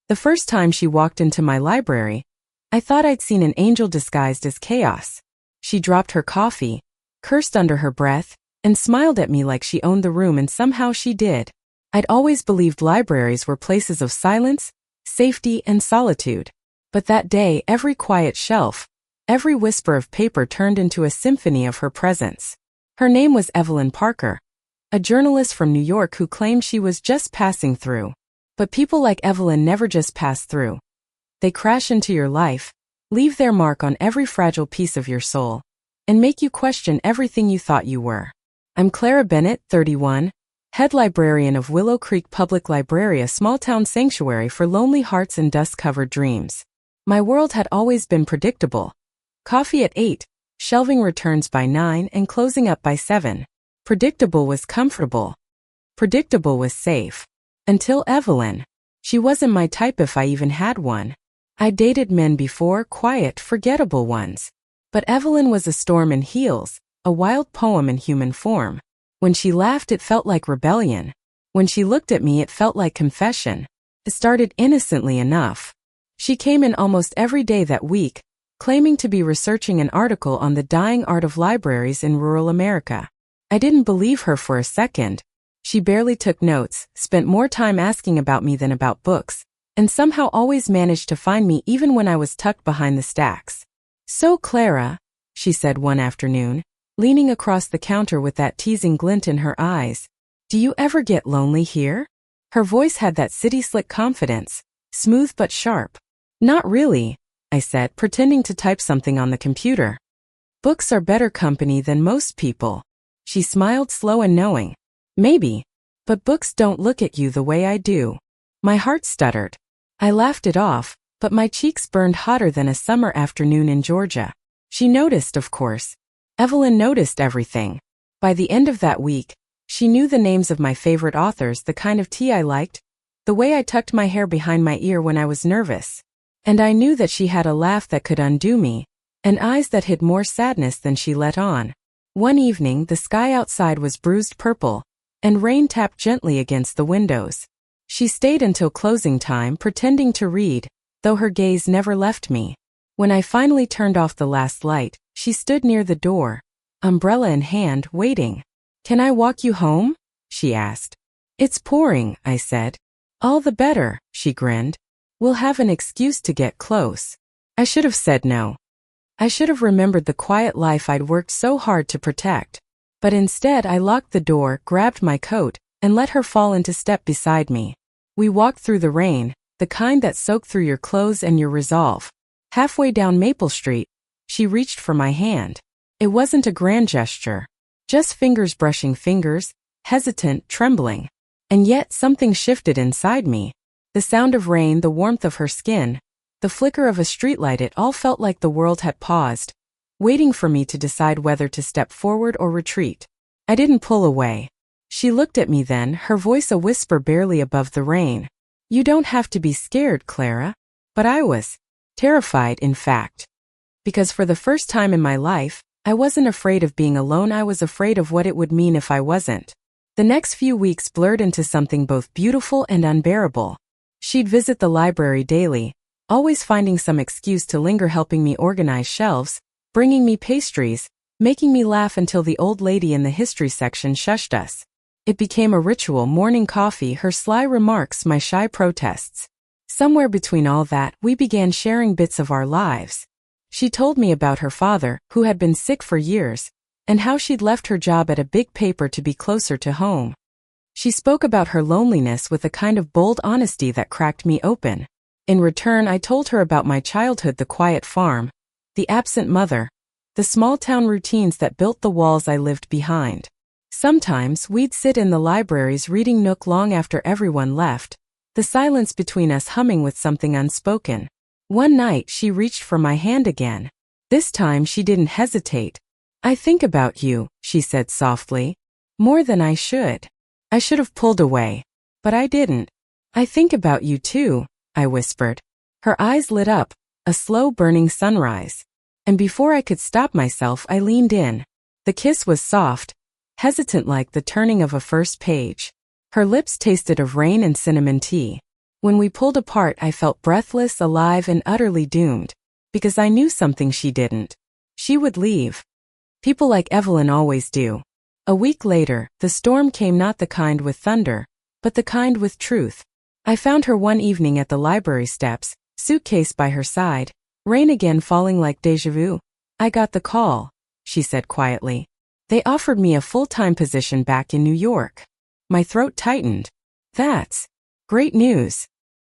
The first time she walked into my library, I thought I'd seen an angel disguised as chaos. She dropped her coffee, cursed under her breath, and smiled at me like she owned the room, and somehow she did. I'd always believed libraries were places of silence, safety, and solitude. But that day, every quiet shelf, every whisper of paper turned into a symphony of her presence. Her name was Evelyn Parker, a journalist from New York who claimed she was just passing through. But people like Evelyn never just pass through. They crash into your life, leave their mark on every fragile piece of your soul, and make you question everything you thought you were. I'm Clara Bennett, 31, head librarian of Willow Creek Public Library, a small-town sanctuary for lonely hearts and dust-covered dreams. My world had always been predictable. Coffee at 8, shelving returns by 9, and closing up by 7. Predictable was comfortable. Predictable was safe. Until Evelyn. She wasn't my type if I even had one. I dated men before, quiet, forgettable ones. But Evelyn was a storm in heels, a wild poem in human form. When she laughed, it felt like rebellion. When she looked at me, it felt like confession. It started innocently enough. She came in almost every day that week, claiming to be researching an article on the dying art of libraries in rural America. I didn't believe her for a second. She barely took notes, spent more time asking about me than about books, and somehow always managed to find me even when I was tucked behind the stacks. "So, Clara," she said one afternoon, leaning across the counter with that teasing glint in her eyes, "do you ever get lonely here?" Her voice had that city-slick confidence, smooth but sharp. "Not really," I said, pretending to type something on the computer. "Books are better company than most people." She smiled, slow and knowing. "Maybe. But books don't look at you the way I do." My heart stuttered. I laughed it off, but my cheeks burned hotter than a summer afternoon in Georgia. She noticed, of course. Evelyn noticed everything. By the end of that week, she knew the names of my favorite authors, the kind of tea I liked, the way I tucked my hair behind my ear when I was nervous. And I knew that she had a laugh that could undo me, and eyes that hid more sadness than she let on. One evening, the sky outside was bruised purple, and rain tapped gently against the windows. She stayed until closing time, pretending to read, though her gaze never left me. When I finally turned off the last light, she stood near the door, umbrella in hand, waiting. "Can I walk you home?" she asked. "It's pouring," I said. "All the better," she grinned. "We'll have an excuse to get close." I should have said no. I should have remembered the quiet life I'd worked so hard to protect. But instead, I locked the door, grabbed my coat, and let her fall into step beside me. We walked through the rain, the kind that soaked through your clothes and your resolve. Halfway down Maple Street, she reached for my hand. It wasn't a grand gesture. Just fingers brushing fingers, hesitant, trembling. And yet something shifted inside me. The sound of rain, the warmth of her skin, the flicker of a streetlight, it all felt like the world had paused, waiting for me to decide whether to step forward or retreat. I didn't pull away. She looked at me then, her voice a whisper barely above the rain. "You don't have to be scared, Clara." But I was. Terrified, in fact. Because for the first time in my life, I wasn't afraid of being alone, I was afraid of what it would mean if I wasn't. The next few weeks blurred into something both beautiful and unbearable. She'd visit the library daily, always finding some excuse to linger, helping me organize shelves, bringing me pastries, making me laugh until the old lady in the history section shushed us. It became a ritual: morning coffee, her sly remarks, my shy protests. Somewhere between all that, we began sharing bits of our lives. She told me about her father, who had been sick for years, and how she'd left her job at a big paper to be closer to home. She spoke about her loneliness with a kind of bold honesty that cracked me open. In return, I told her about my childhood, the quiet farm, the absent mother, the small-town routines that built the walls I lived behind. Sometimes we'd sit in the library's reading nook long after everyone left, the silence between us humming with something unspoken. One night she reached for my hand again. This time she didn't hesitate. "I think about you," she said softly. "More than I should." I should have pulled away. But I didn't. "I think about you too," I whispered. Her eyes lit up, a slow burning sunrise. And before I could stop myself, I leaned in. The kiss was soft, hesitant, like the turning of a first page. Her lips tasted of rain and cinnamon tea. When we pulled apart, I felt breathless, alive, and utterly doomed. Because I knew something she didn't. She would leave. People like Evelyn always do. A week later, the storm came, not the kind with thunder, but the kind with truth. I found her one evening at the library steps, suitcase by her side, rain again falling like déjà vu. "I got the call," she said quietly. "They offered me a full-time position back in New York." My throat tightened. "That's great news."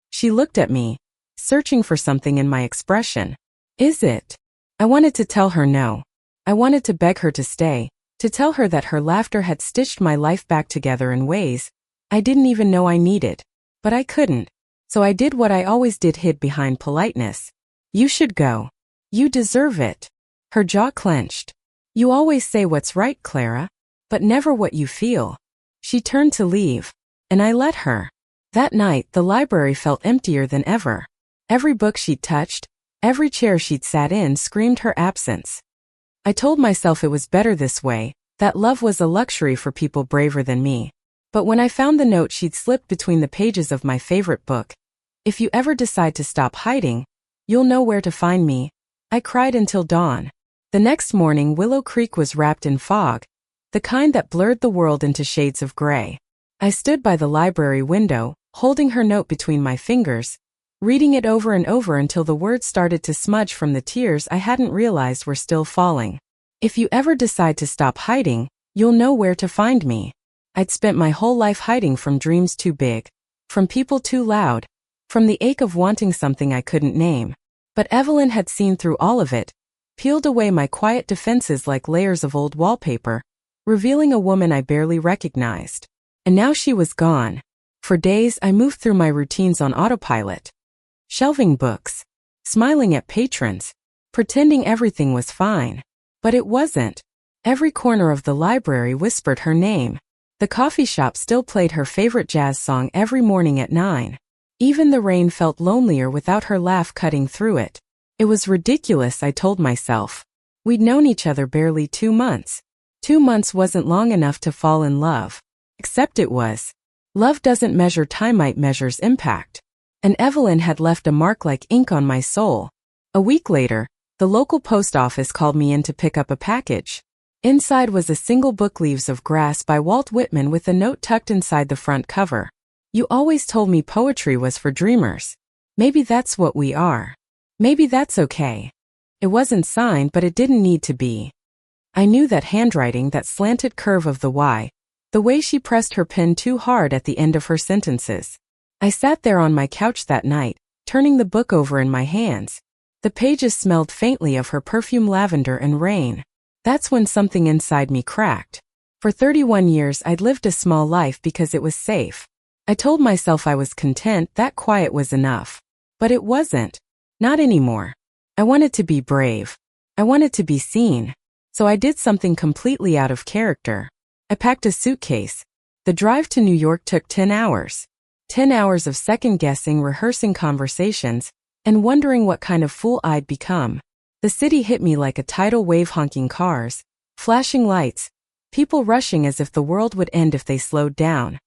She looked at me, searching for something in my expression. "Is it?" I wanted to tell her no. I wanted to beg her to stay, to tell her that her laughter had stitched my life back together in ways I didn't even know I needed. But I couldn't. So I did what I always did, hid behind politeness. "You should go. You deserve it." Her jaw clenched. "You always say what's right, Clara, but never what you feel." She turned to leave, and I let her. That night, the library felt emptier than ever. Every book she'd touched, every chair she'd sat in screamed her absence. I told myself it was better this way, that love was a luxury for people braver than me. But when I found the note she'd slipped between the pages of my favorite book, "If you ever decide to stop hiding, you'll know where to find me," I cried until dawn. The next morning, Willow Creek was wrapped in fog, the kind that blurred the world into shades of gray. I stood by the library window, holding her note between my fingers, reading it over and over until the words started to smudge from the tears I hadn't realized were still falling. "If you ever decide to stop hiding, you'll know where to find me." I'd spent my whole life hiding from dreams too big, from people too loud, from the ache of wanting something I couldn't name. But Evelyn had seen through all of it, peeled away my quiet defenses like layers of old wallpaper, revealing a woman I barely recognized. And now she was gone. For days, I moved through my routines on autopilot. Shelving books, smiling at patrons, pretending everything was fine. But it wasn't. Every corner of the library whispered her name. The coffee shop still played her favorite jazz song every morning at 9. Even the rain felt lonelier without her laugh cutting through it. It was ridiculous, I told myself. We'd known each other barely 2 months. 2 months wasn't long enough to fall in love. Except it was. Love doesn't measure time, it measures impact. And Evelyn had left a mark like ink on my soul. A week later, the local post office called me in to pick up a package. Inside was a single book, Leaves of Grass by Walt Whitman, with a note tucked inside the front cover. "You always told me poetry was for dreamers. Maybe that's what we are. Maybe that's okay." It wasn't signed, but it didn't need to be. I knew that handwriting, that slanted curve of the Y, the way she pressed her pen too hard at the end of her sentences. I sat there on my couch that night, turning the book over in my hands. The pages smelled faintly of her perfume, lavender and rain. That's when something inside me cracked. For 31 years I'd lived a small life because it was safe. I told myself I was content, that quiet was enough. But it wasn't. Not anymore. I wanted to be brave. I wanted to be seen. So I did something completely out of character. I packed a suitcase. The drive to New York took 10 hours. 10 hours of second-guessing, rehearsing conversations, and wondering what kind of fool I'd become. The city hit me like a tidal wave, honking cars, flashing lights, people rushing as if the world would end if they slowed down.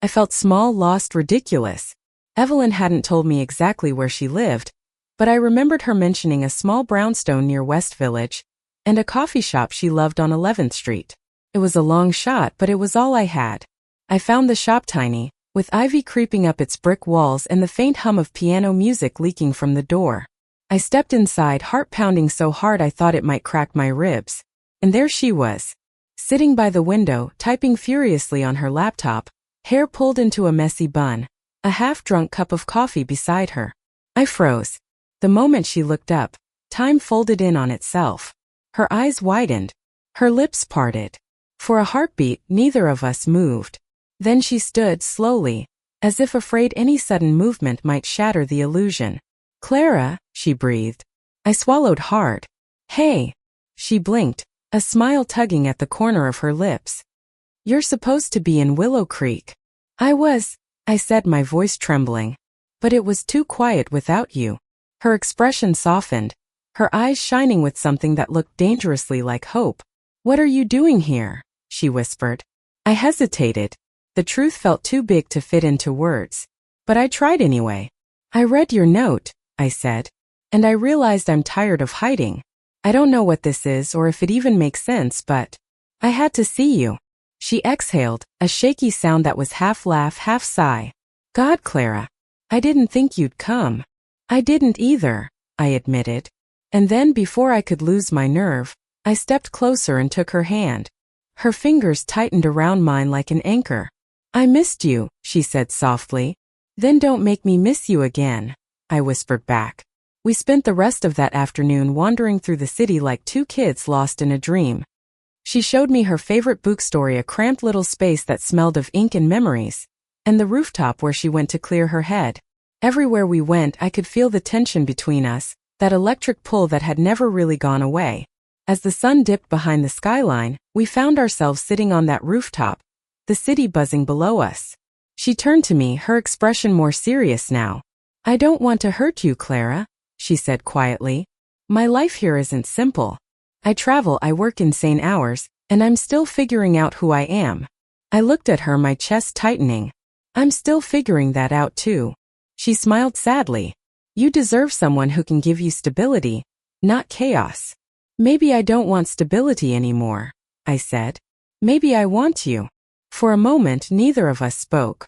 I felt small, lost, ridiculous. Evelyn hadn't told me exactly where she lived, but I remembered her mentioning a small brownstone near West Village and a coffee shop she loved on 11th Street. It was a long shot, but it was all I had. I found the shop tiny, with ivy creeping up its brick walls and the faint hum of piano music leaking from the door. I stepped inside, heart pounding so hard I thought it might crack my ribs. And there she was, sitting by the window, typing furiously on her laptop, hair pulled into a messy bun, a half-drunk cup of coffee beside her. I froze. The moment she looked up, time folded in on itself. Her eyes widened. Her lips parted. For a heartbeat, neither of us moved. Then she stood slowly, as if afraid any sudden movement might shatter the illusion. "Clara," she breathed. I swallowed hard. "Hey." She blinked, a smile tugging at the corner of her lips. "You're supposed to be in Willow Creek." I said, my voice trembling. "But it was too quiet without you." Her expression softened, her eyes shining with something that looked dangerously like hope. "What are you doing here?" she whispered. I hesitated. The truth felt too big to fit into words. But I tried anyway. I read your note, I said. And I realized I'm tired of hiding. I don't know what this is or if it even makes sense, but I had to see you. She exhaled, a shaky sound that was half laugh, half sigh. God, Clara. I didn't think you'd come. I didn't either, I admitted. And then before I could lose my nerve, I stepped closer and took her hand. Her fingers tightened around mine like an anchor. I missed you, she said softly. Then don't make me miss you again, I whispered back. We spent the rest of that afternoon wandering through the city like two kids lost in a dream. She showed me her favorite bookstore, a cramped little space that smelled of ink and memories, and the rooftop where she went to clear her head. Everywhere we went, I could feel the tension between us, that electric pull that had never really gone away. As the sun dipped behind the skyline, we found ourselves sitting on that rooftop, the city buzzing below us. She turned to me, her expression more serious now. I don't want to hurt you, Clara, she said quietly. My life here isn't simple. I travel, I work insane hours, and I'm still figuring out who I am. I looked at her, my chest tightening. I'm still figuring that out too. She smiled sadly. You deserve someone who can give you stability, not chaos. Maybe I don't want stability anymore, I said. Maybe I want you. For a moment, neither of us spoke.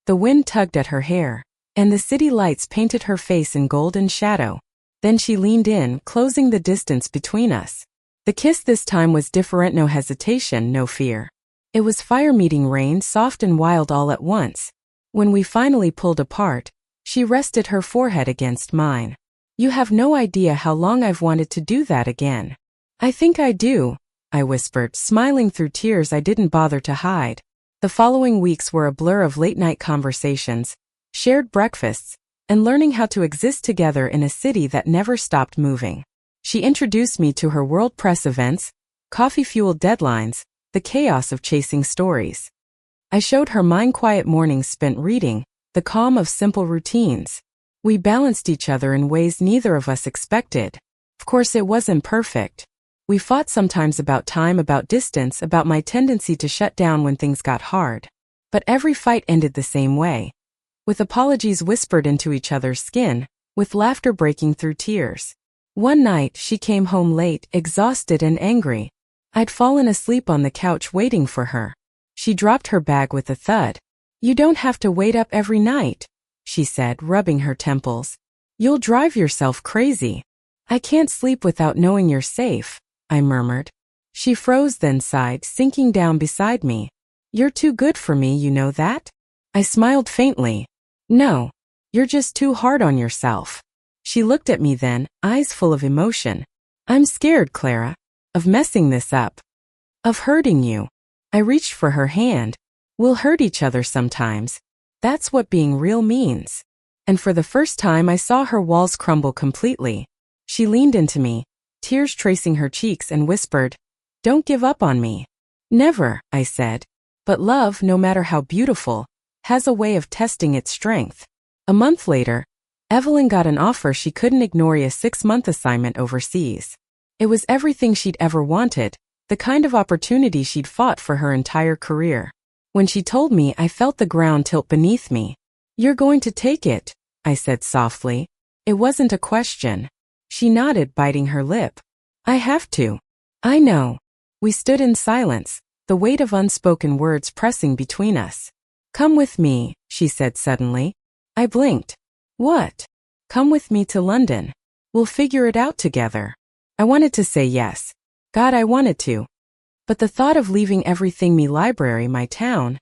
The wind tugged at her hair, and the city lights painted her face in golden shadow. Then she leaned in, closing the distance between us. The kiss this time was different, no hesitation, no fear. It was fire meeting rain, soft and wild all at once. When we finally pulled apart, she rested her forehead against mine. You have no idea how long I've wanted to do that again. I think I do, I whispered, smiling through tears I didn't bother to hide. The following weeks were a blur of late-night conversations, shared breakfasts, and learning how to exist together in a city that never stopped moving. She introduced me to her world press events, coffee-fueled deadlines, the chaos of chasing stories. I showed her mine, quiet mornings spent reading, the calm of simple routines. We balanced each other in ways neither of us expected. Of course, it wasn't perfect. We fought sometimes about time, about distance, about my tendency to shut down when things got hard. But every fight ended the same way, with apologies whispered into each other's skin, with laughter breaking through tears. One night, she came home late, exhausted and angry. I'd fallen asleep on the couch waiting for her. She dropped her bag with a thud. You don't have to wait up every night, she said, rubbing her temples. You'll drive yourself crazy. I can't sleep without knowing you're safe, I murmured. She froze, then sighed, sinking down beside me. You're too good for me, you know that? I smiled faintly. No, you're just too hard on yourself. She looked at me then, eyes full of emotion. I'm scared, Clara, of messing this up, of hurting you. I reached for her hand. We'll hurt each other sometimes. That's what being real means. And for the first time I saw her walls crumble completely. She leaned into me, tears tracing her cheeks, and whispered, Don't give up on me. Never, I said. But love, no matter how beautiful, has a way of testing its strength. A month later, Evelyn got an offer she couldn't ignore, a 6-month assignment overseas. It was everything she'd ever wanted, the kind of opportunity she'd fought for her entire career. When she told me, I felt the ground tilt beneath me. You're going to take it, I said softly. It wasn't a question. She nodded, biting her lip. I have to. I know. We stood in silence, the weight of unspoken words pressing between us. Come with me, she said suddenly. I blinked. What? Come with me to London. We'll figure it out together. I wanted to say yes. God, I wanted to. But the thought of leaving everything, my library, my town,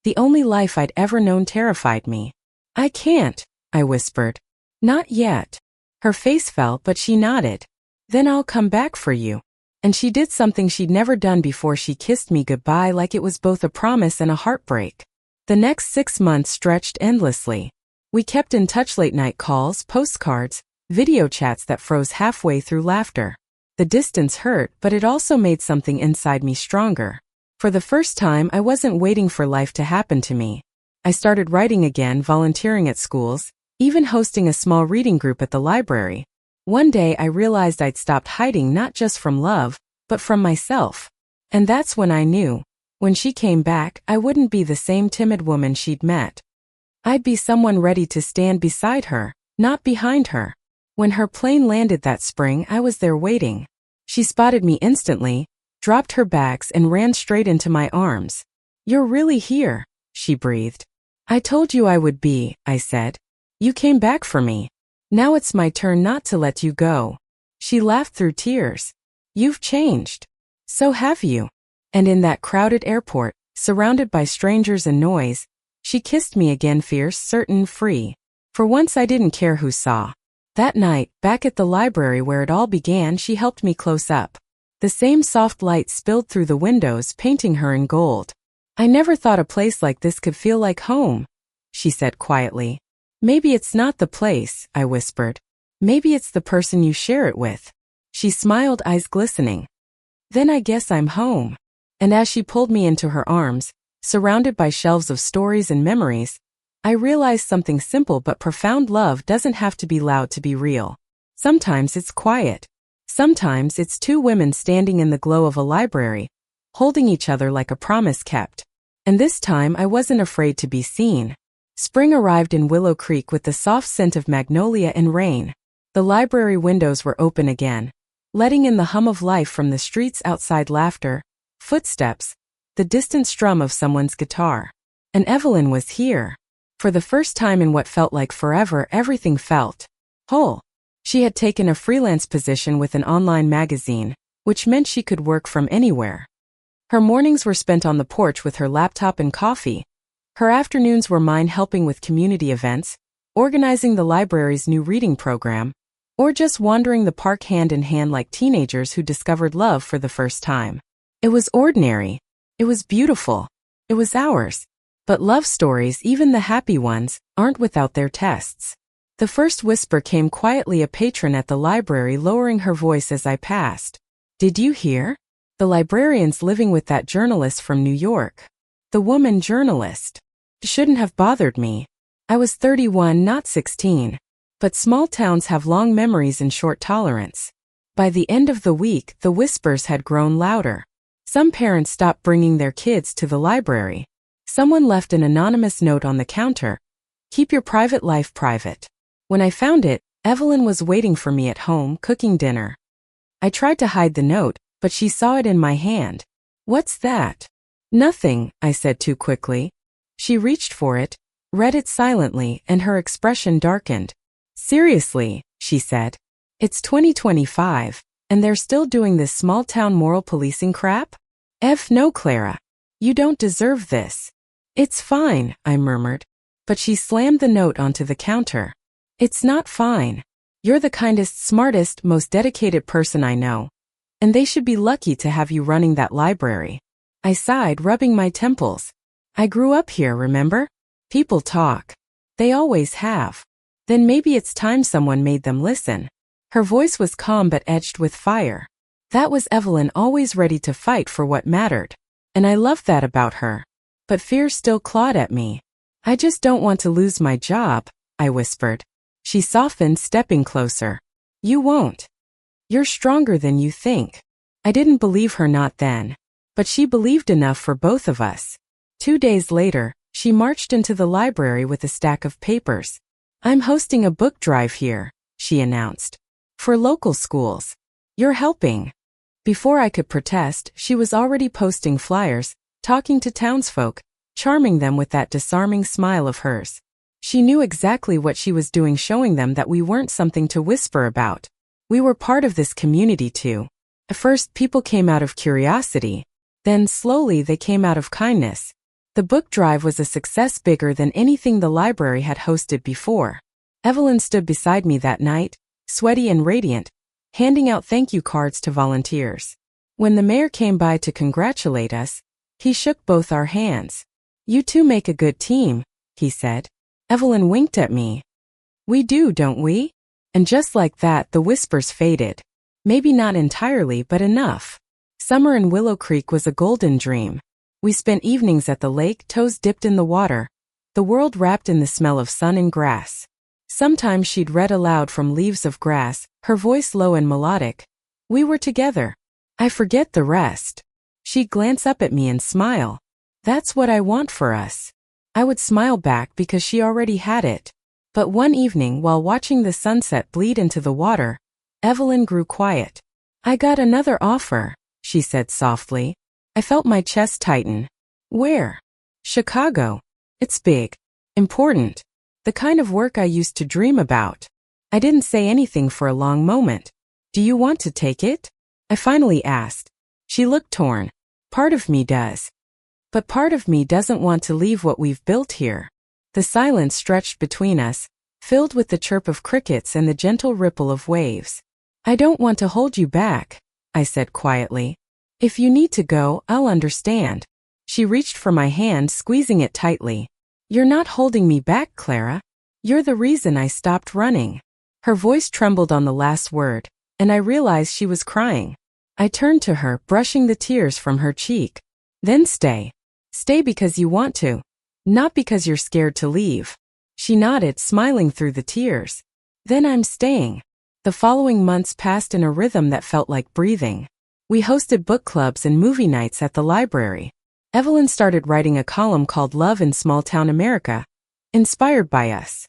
the only life I'd ever known, terrified me. I can't, I whispered. Not yet. Her face fell, but she nodded. Then I'll come back for you. And she did something she'd never done before. She kissed me goodbye like it was both a promise and a heartbreak. The next 6 months stretched endlessly. We kept in touch, late-night calls, postcards, video chats that froze halfway through laughter. The distance hurt, but it also made something inside me stronger. For the first time, I wasn't waiting for life to happen to me. I started writing again, volunteering at schools, even hosting a small reading group at the library. One day I realized I'd stopped hiding, not just from love, but from myself. And that's when I knew, when she came back, I wouldn't be the same timid woman she'd met. I'd be someone ready to stand beside her, not behind her. When her plane landed that spring, I was there waiting. She spotted me instantly, dropped her bags and ran straight into my arms. "You're really here," she breathed. "I told you I would be," I said. "You came back for me. Now it's my turn not to let you go." She laughed through tears. "You've changed. So have you." And in that crowded airport, surrounded by strangers and noise, she kissed me again, fierce, certain, free. For once I didn't care who saw. That night, back at the library where it all began, she helped me close up. The same soft light spilled through the windows, painting her in gold. "I never thought a place like this could feel like home," she said quietly. "Maybe it's not the place," I whispered. "Maybe it's the person you share it with." She smiled, eyes glistening. "Then I guess I'm home." And as she pulled me into her arms, surrounded by shelves of stories and memories, I realized something simple but profound: love doesn't have to be loud to be real. Sometimes it's quiet. Sometimes it's two women standing in the glow of a library, holding each other like a promise kept. And this time I wasn't afraid to be seen. Spring arrived in Willow Creek with the soft scent of magnolia and rain. The library windows were open again, letting in the hum of life from the streets outside: laughter, footsteps, the distant strum of someone's guitar. And Evelyn was here. For the first time in what felt like forever, everything felt whole. She had taken a freelance position with an online magazine, which meant she could work from anywhere. Her mornings were spent on the porch with her laptop and coffee. Her afternoons were mine, helping with community events, organizing the library's new reading program, or just wandering the park hand in hand like teenagers who discovered love for the first time. It was ordinary. It was beautiful. It was ours. But love stories, even the happy ones, aren't without their tests. The first whisper came quietly, a patron at the library lowering her voice as I passed. "Did you hear? The librarian's living with that journalist from New York." The woman journalist. Shouldn't have bothered me. I was 31, not 16. But small towns have long memories and short tolerance. By the end of the week, the whispers had grown louder. Some parents stopped bringing their kids to the library. Someone left an anonymous note on the counter: "Keep your private life private." When I found it, Evelyn was waiting for me at home, cooking dinner. I tried to hide the note, but she saw it in my hand. "What's that?" "Nothing," I said too quickly. She reached for it, read it silently, and her expression darkened. "Seriously," she said. "It's 2025, and they're still doing this small-town moral policing crap? No, Clara. You don't deserve this." "It's fine," I murmured. But she slammed the note onto the counter. "It's not fine. You're the kindest, smartest, most dedicated person I know. And they should be lucky to have you running that library." I sighed, rubbing my temples. "I grew up here, remember? People talk. They always have. Then maybe it's time someone made them listen." Her voice was calm but edged with fire. That was Evelyn, always ready to fight for what mattered. And I loved that about her. But fear still clawed at me. "I just don't want to lose my job," I whispered. She softened, stepping closer. "You won't. You're stronger than you think." I didn't believe her, not then. But she believed enough for both of us. 2 days later, she marched into the library with a stack of papers. "I'm hosting a book drive here," she announced. "For local schools. You're helping." Before I could protest, she was already posting flyers, talking to townsfolk, charming them with that disarming smile of hers. She knew exactly what she was doing, showing them that we weren't something to whisper about. We were part of this community too. At first, people came out of curiosity. Then, slowly, they came out of kindness. The book drive was a success, bigger than anything the library had hosted before. Evelyn stood beside me that night, sweaty and radiant, handing out thank you cards to volunteers. When the mayor came by to congratulate us, he shook both our hands. "You two make a good team," he said. Evelyn winked at me. "We do, don't we?" And just like that, the whispers faded. Maybe not entirely, but enough. Summer in Willow Creek was a golden dream. We spent evenings at the lake, toes dipped in the water, the world wrapped in the smell of sun and grass. Sometimes she'd read aloud from Leaves of Grass, her voice low and melodic. We were together. I forget the rest. She'd glance up at me and smile. "That's what I want for us." I would smile back because she already had it. But one evening while watching the sunset bleed into the water, Evelyn grew quiet. "I got another offer," she said softly. I felt my chest tighten. "Where?" "Chicago. It's big. Important. The kind of work I used to dream about." I didn't say anything for a long moment. "Do you want to take it?" I finally asked. She looked torn. "Part of me does. But part of me doesn't want to leave what we've built here." The silence stretched between us, filled with the chirp of crickets and the gentle ripple of waves. "I don't want to hold you back," I said quietly. "If you need to go, I'll understand." She reached for my hand, squeezing it tightly. "You're not holding me back, Clara. You're the reason I stopped running." Her voice trembled on the last word, and I realized she was crying. I turned to her, brushing the tears from her cheek. "Then stay. Stay because you want to, not because you're scared to leave." She nodded, smiling through the tears. "Then I'm staying." The following months passed in a rhythm that felt like breathing. We hosted book clubs and movie nights at the library. Evelyn started writing a column called Love in Small Town America, inspired by us.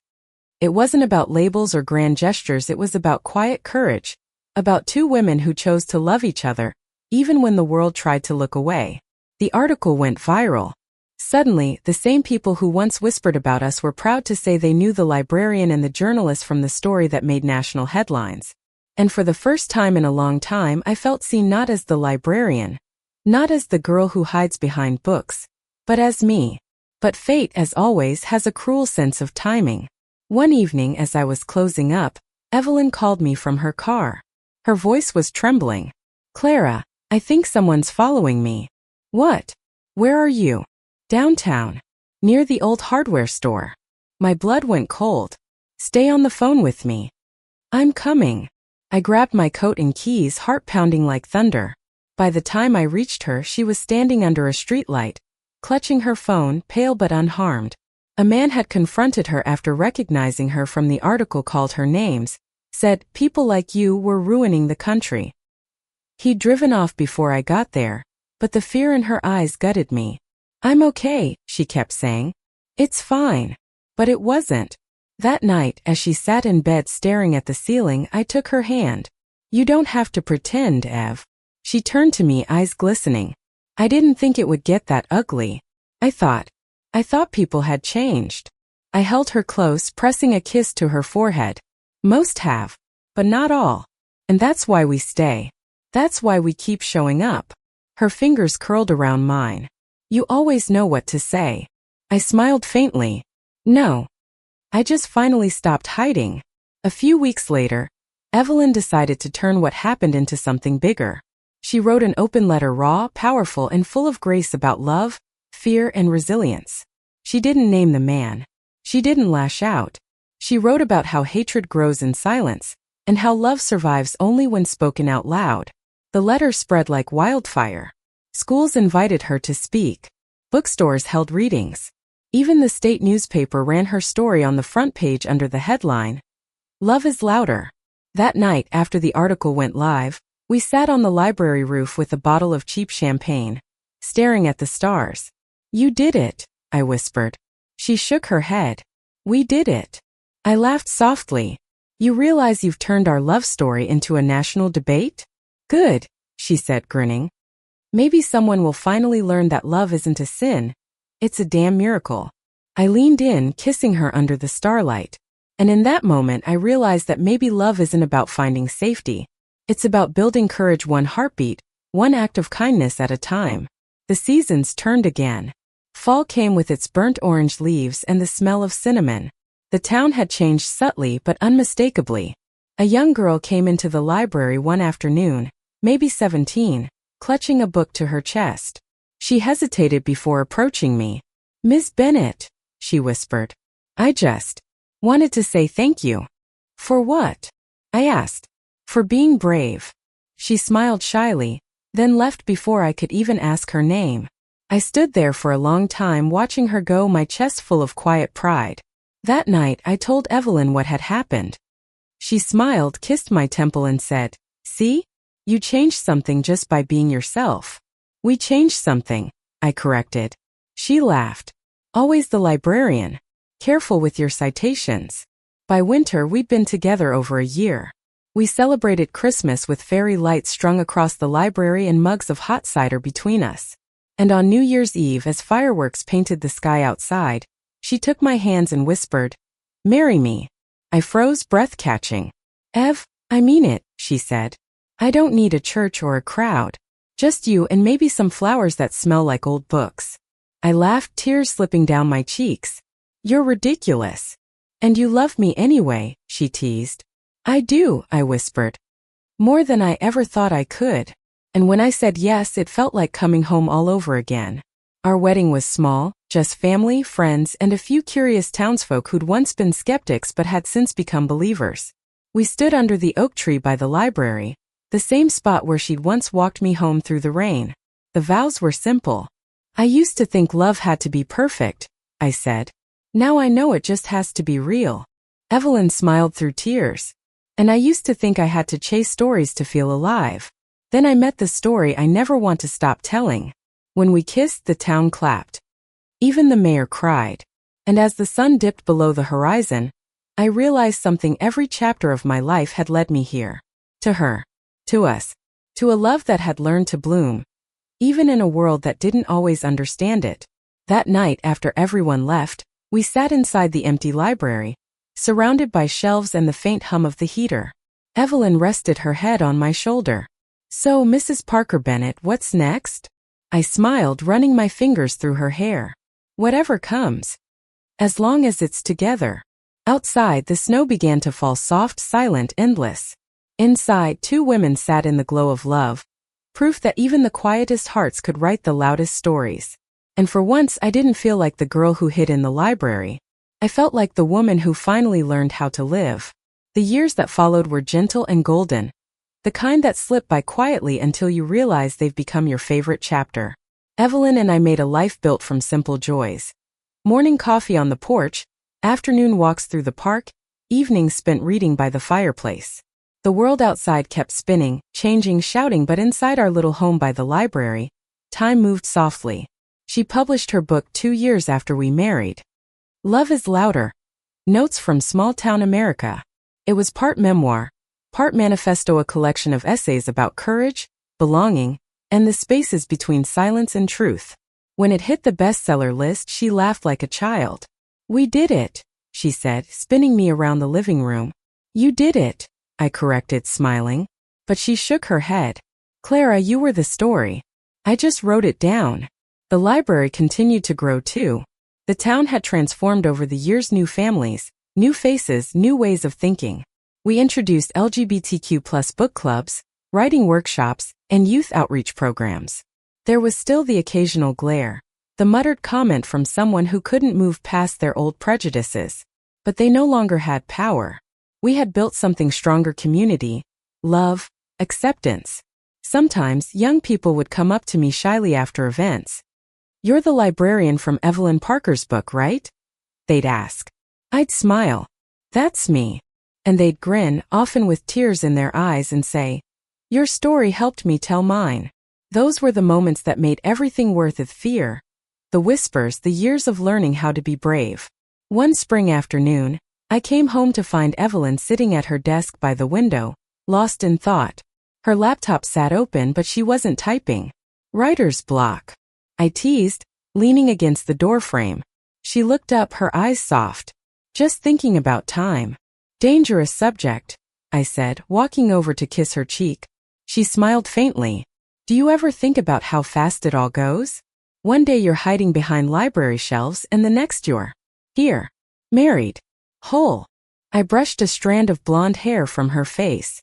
It wasn't about labels or grand gestures, it was about quiet courage, about two women who chose to love each other, even when the world tried to look away. The article went viral. Suddenly, the same people who once whispered about us were proud to say they knew the librarian and the journalist from the story that made national headlines. And for the first time in a long time, I felt seen not as the librarian, not as the girl who hides behind books, but as me. But fate, as always, has a cruel sense of timing. One evening as I was closing up, Evelyn called me from her car. Her voice was trembling. "Clara, I think someone's following me." "What? Where are you?" "Downtown. Near the old hardware store." My blood went cold. "Stay on the phone with me." "I'm coming." I grabbed my coat and keys, heart pounding like thunder. By the time I reached her, she was standing under a streetlight, clutching her phone, pale but unharmed. A man had confronted her after recognizing her from the article, called her names, said, "People like you were ruining the country." He'd driven off before I got there, but the fear in her eyes gutted me. "I'm okay," she kept saying. "It's fine." But it wasn't. That night, as she sat in bed staring at the ceiling, I took her hand. "You don't have to pretend, Ev." She turned to me, eyes glistening. "I didn't think it would get that ugly. I thought people had changed." I held her close, pressing a kiss to her forehead. "Most have, but not all. And that's why we stay. That's why we keep showing up." Her fingers curled around mine. "You always know what to say." I smiled faintly. "No. I just finally stopped hiding." A few weeks later, Evelyn decided to turn what happened into something bigger. She wrote an open letter, raw, powerful, and full of grace, about love, fear, and resilience. She didn't name the man. She didn't lash out. She wrote about how hatred grows in silence, and how love survives only when spoken out loud. The letter spread like wildfire. Schools invited her to speak. Bookstores held readings. Even the state newspaper ran her story on the front page under the headline, "Love is Louder." That night, after the article went live, we sat on the library roof with a bottle of cheap champagne, staring at the stars. "You did it," I whispered. She shook her head. "We did it." I laughed softly. "You realize you've turned our love story into a national debate?" "Good," she said, grinning. "Maybe someone will finally learn that love isn't a sin. It's a damn miracle." I leaned in, kissing her under the starlight. And in that moment, I realized that maybe love isn't about finding safety. It's about building courage, one heartbeat, one act of kindness at a time. The seasons turned again. Fall came with its burnt orange leaves and the smell of cinnamon. The town had changed subtly but unmistakably. A young girl came into the library one afternoon, maybe 17, clutching a book to her chest. She hesitated before approaching me. "Miss Bennett," she whispered. "I just wanted to say thank you." "For what?" I asked. "For being brave." She smiled shyly, then left before I could even ask her name. I stood there for a long time, watching her go, my chest full of quiet pride. That night, I told Evelyn what had happened. She smiled, kissed my temple, and said, "See? You changed something just by being yourself." "We changed something," I corrected. She laughed. Always the librarian. Careful with your citations. By winter, we'd been together over a year. We celebrated Christmas with fairy lights strung across the library and mugs of hot cider between us. And on New Year's Eve, as fireworks painted the sky outside, she took my hands and whispered, "Marry me." I froze, breath catching. "Ev, I mean it," she said. "I don't need a church or a crowd. Just you and maybe some flowers that smell like old books." I laughed, tears slipping down my cheeks. "You're ridiculous. And you love me anyway," she teased. "I do," I whispered. "More than I ever thought I could." And when I said yes, it felt like coming home all over again. Our wedding was small, just family, friends, and a few curious townsfolk who'd once been skeptics but had since become believers. We stood under the oak tree by the library, the same spot where she'd once walked me home through the rain. The vows were simple. "I used to think love had to be perfect," I said. "Now I know it just has to be real." Evelyn smiled through tears. "And I used to think I had to chase stories to feel alive. Then I met the story I never want to stop telling." When we kissed, the town clapped. Even the mayor cried. And as the sun dipped below the horizon, I realized something: every chapter of my life had led me here. To her. To us. To a love that had learned to bloom, even in a world that didn't always understand it. That night, after everyone left, we sat inside the empty library, surrounded by shelves and the faint hum of the heater. Evelyn rested her head on my shoulder. "So, Mrs. Parker Bennett, what's next?" I smiled, running my fingers through her hair. "Whatever comes. As long as it's together." Outside, the snow began to fall, soft, silent, endless. Inside, two women sat in the glow of love, proof that even the quietest hearts could write the loudest stories. And for once, I didn't feel like the girl who hid in the library. I felt like the woman who finally learned how to live. The years that followed were gentle and golden, the kind that slip by quietly until you realize they've become your favorite chapter. Evelyn and I made a life built from simple joys. Morning coffee on the porch, afternoon walks through the park, evenings spent reading by the fireplace. The world outside kept spinning, changing, shouting, but inside our little home by the library, time moved softly. She published her book 2 years after we married. Love is Louder. Notes from Small-Town America. It was part memoir, part manifesto, a collection of essays about courage, belonging, and the spaces between silence and truth. When it hit the bestseller list, she laughed like a child. "We did it," she said, spinning me around the living room. "You did it," I corrected, smiling. But she shook her head. "Clara, you were the story. I just wrote it down." The library continued to grow too. The town had transformed over the years: new families, new faces, new ways of thinking. We introduced LGBTQ+ book clubs, writing workshops, and youth outreach programs. There was still the occasional glare, the muttered comment from someone who couldn't move past their old prejudices. But they no longer had power. We had built something stronger: community, love, acceptance. Sometimes, young people would come up to me shyly after events. "You're the librarian from Evelyn Parker's book, right?" they'd ask. I'd smile. "That's me." And they'd grin, often with tears in their eyes, and say, "Your story helped me tell mine." Those were the moments that made everything worth it: fear, the whispers, the years of learning how to be brave. One spring afternoon, I came home to find Evelyn sitting at her desk by the window, lost in thought. Her laptop sat open, but she wasn't typing. "Writer's block," I teased, leaning against the doorframe. She looked up, her eyes soft. "Just thinking about time." "Dangerous subject," I said, walking over to kiss her cheek. She smiled faintly. "Do you ever think about how fast it all goes? One day you're hiding behind library shelves, and the next you're here, married, whole." I brushed a strand of blonde hair from her face.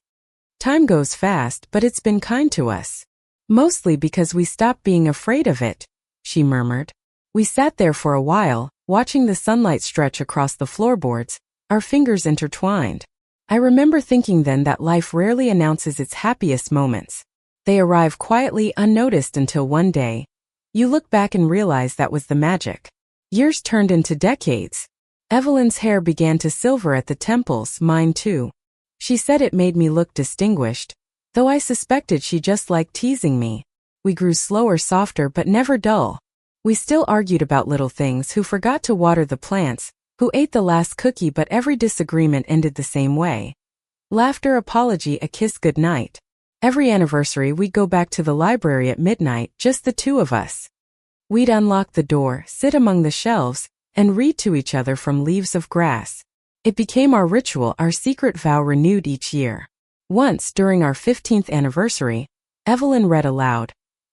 "Time goes fast, but it's been kind to us. Mostly because we stopped being afraid of it," she murmured. We sat there for a while, watching the sunlight stretch across the floorboards, our fingers intertwined. I remember thinking then that life rarely announces its happiest moments. They arrive quietly, unnoticed, until one day, you look back and realize that was the magic. Years turned into decades. Evelyn's hair began to silver at the temples, mine too. She said it made me look distinguished, though I suspected she just liked teasing me. We grew slower, softer, but never dull. We still argued about little things: who forgot to water the plants, who ate the last cookie, but every disagreement ended the same way. Laughter, apology, a kiss, good night. Every anniversary we'd go back to the library at midnight, just the two of us. We'd unlock the door, sit among the shelves, and read to each other from Leaves of Grass. It became our ritual, our secret vow renewed each year. Once, during our 15th anniversary, Evelyn read aloud.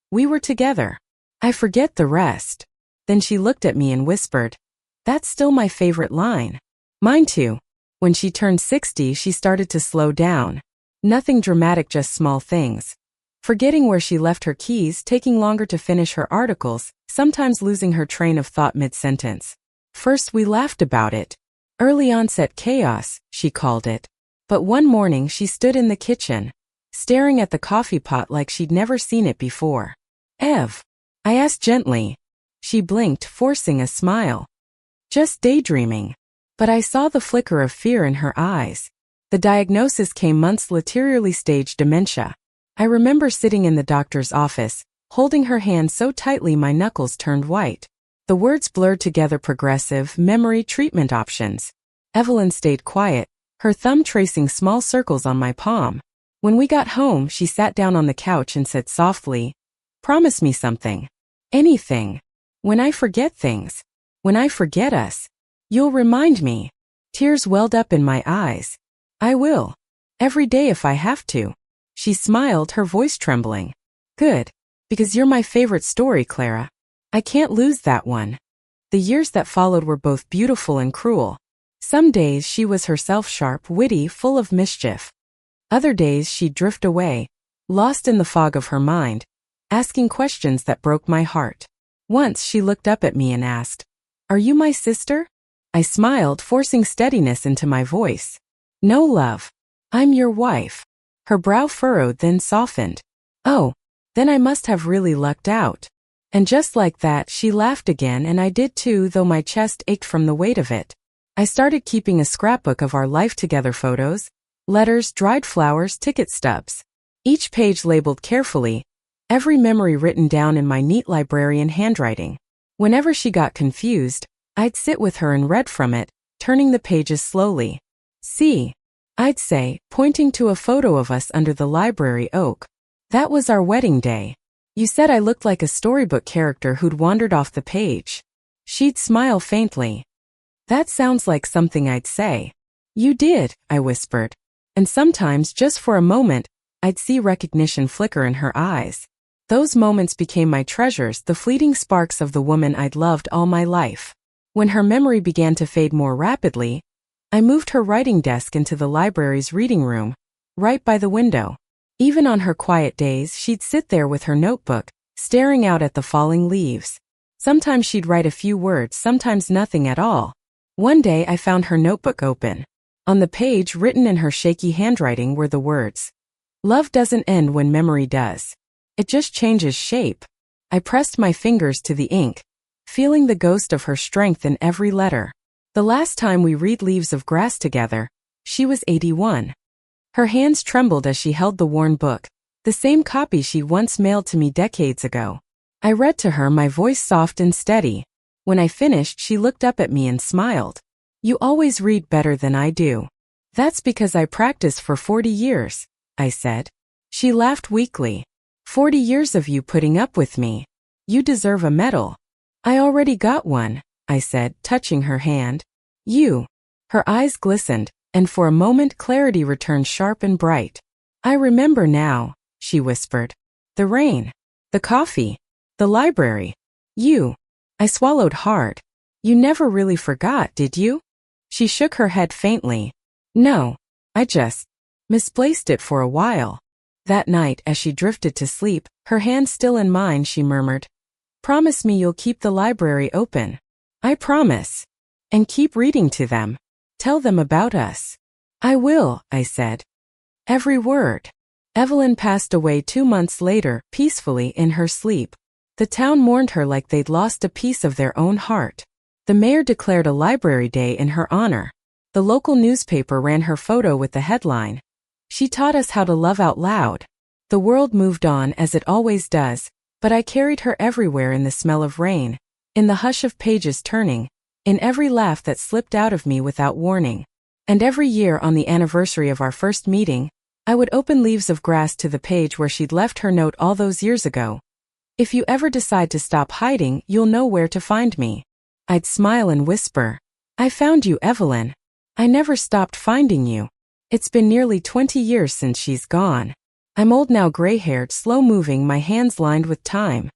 We were together. I forget the rest. Then she looked at me and whispered, "That's still my favorite line." Mine too. When she turned 60, she started to slow down. Nothing dramatic, just small things. Forgetting where she left her keys, taking longer to finish her articles, sometimes losing her train of thought mid-sentence. First we laughed about it. Early onset chaos, she called it. But one morning she stood in the kitchen, staring at the coffee pot like she'd never seen it before. "Ev?" I asked gently. She blinked, forcing a smile. "Just daydreaming." But I saw the flicker of fear in her eyes. The diagnosis came months later: early stage dementia. I remember sitting in the doctor's office, holding her hand so tightly my knuckles turned white. The words blurred together: progressive memory, treatment options. Evelyn stayed quiet, her thumb tracing small circles on my palm. When we got home, she sat down on the couch and said softly, "Promise me something. Anything. When I forget things. When I forget us. You'll remind me." Tears welled up in my eyes. "I will. Every day if I have to." She smiled, her voice trembling. "Good. Because you're my favorite story, Clara. I can't lose that one." The years that followed were both beautiful and cruel. Some days she was herself, sharp, witty, full of mischief. Other days she'd drift away, lost in the fog of her mind, asking questions that broke my heart. Once she looked up at me and asked, "Are you my sister?" I smiled, forcing steadiness into my voice. "No, love. I'm your wife." Her brow furrowed, then softened. "Oh, then I must have really lucked out." And just like that, she laughed again, and I did too, though my chest ached from the weight of it. I started keeping a scrapbook of our life together: photos, letters, dried flowers, ticket stubs. Each page labeled carefully, every memory written down in my neat librarian handwriting. Whenever she got confused, I'd sit with her and read from it, turning the pages slowly. "See," I'd say, pointing to a photo of us under the library oak. "That was our wedding day. You said I looked like a storybook character who'd wandered off the page." She'd smile faintly. "That sounds like something I'd say." "You did," I whispered. And sometimes, just for a moment, I'd see recognition flicker in her eyes. Those moments became my treasures, the fleeting sparks of the woman I'd loved all my life. When her memory began to fade more rapidly, I moved her writing desk into the library's reading room, right by the window. Even on her quiet days, she'd sit there with her notebook, staring out at the falling leaves. Sometimes she'd write a few words, sometimes nothing at all. One day I found her notebook open. On the page, written in her shaky handwriting, were the words, "Love doesn't end when memory does. It just changes shape." I pressed my fingers to the ink, feeling the ghost of her strength in every letter. The last time we read Leaves of Grass together, she was 81. Her hands trembled as she held the worn book, the same copy she once mailed to me decades ago. I read to her, my voice soft and steady. When I finished, she looked up at me and smiled. "You always read better than I do." "That's because I practiced for 40 years, I said. She laughed weakly. 40 years of you putting up with me. You deserve a medal." "I already got one," I said, touching her hand. "You." Her eyes glistened, and for a moment clarity returned, sharp and bright. "I remember now," she whispered. "The rain. The coffee. The library. You." I swallowed hard. "You never really forgot, did you?" She shook her head faintly. "No, I just misplaced it for a while." That night, as she drifted to sleep, her hand still in mine, she murmured, "Promise me you'll keep the library open." "I promise." "And keep reading to them. Tell them about us." "I will," I said. Every word. Evelyn passed away 2 months later, peacefully in her sleep. The town mourned her like they'd lost a piece of their own heart. The mayor declared a library day in her honor. The local newspaper ran her photo with the headline, "She taught us how to love out loud." The world moved on, as it always does, But I carried her everywhere, in the smell of rain, in the hush of pages turning, in every laugh that slipped out of me without warning. And every year on the anniversary of our first meeting, I would open Leaves of Grass to the page where she'd left her note all those years ago. If you ever decide to stop hiding, you'll know where to find me. I'd smile and whisper, I found you, Evelyn. I never stopped finding you. It's been nearly 20 years since she's gone. I'm old now, gray-haired, slow-moving, my hands lined with time.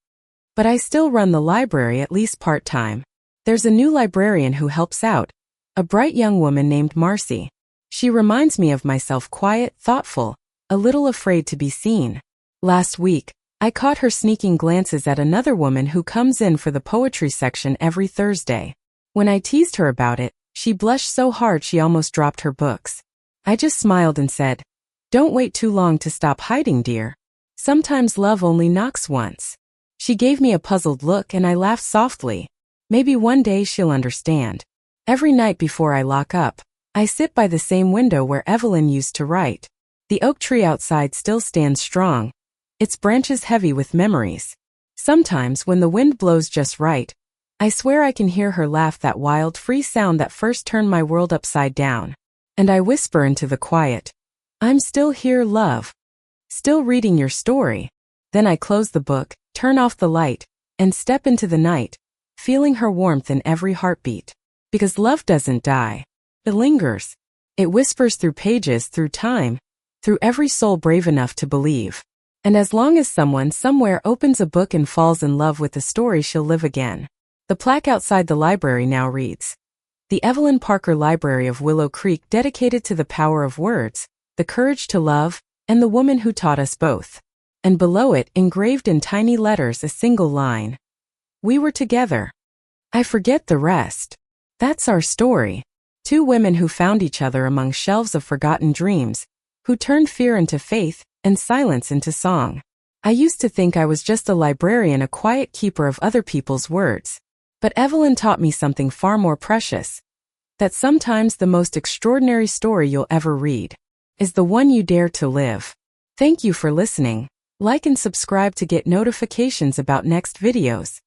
But I still run the library, at least part-time. There's a new librarian who helps out, a bright young woman named Marcy. She reminds me of myself, quiet, thoughtful, a little afraid to be seen. Last week, I caught her sneaking glances at another woman who comes in for the poetry section every Thursday. When I teased her about it, she blushed so hard she almost dropped her books. I just smiled and said, Don't wait too long to stop hiding, dear. Sometimes love only knocks once. She gave me a puzzled look and I laughed softly. Maybe one day she'll understand. Every night before I lock up, I sit by the same window where Evelyn used to write. The oak tree outside still stands strong, its branches heavy with memories. Sometimes when the wind blows just right, I swear I can hear her laugh, that wild, free sound that first turned my world upside down. And I whisper into the quiet, I'm still here, love. Still reading your story. Then I close the book, turn off the light, and step into the night, feeling her warmth in every heartbeat. Because love doesn't die. It lingers. It whispers through pages, through time, through every soul brave enough to believe. And as long as someone somewhere opens a book and falls in love with the story, she'll live again. The plaque outside the library now reads, The Evelyn Parker Library of Willow Creek, dedicated to the power of words, the courage to love, and the woman who taught us both. And below it, engraved in tiny letters, a single line. We were together. I forget the rest. That's our story. Two women who found each other among shelves of forgotten dreams, who turned fear into faith and silence into song. I used to think I was just a librarian, a quiet keeper of other people's words. But Evelyn taught me something far more precious. That sometimes the most extraordinary story you'll ever read is the one you dare to live. Thank you for listening. Like and subscribe to get notifications about next videos.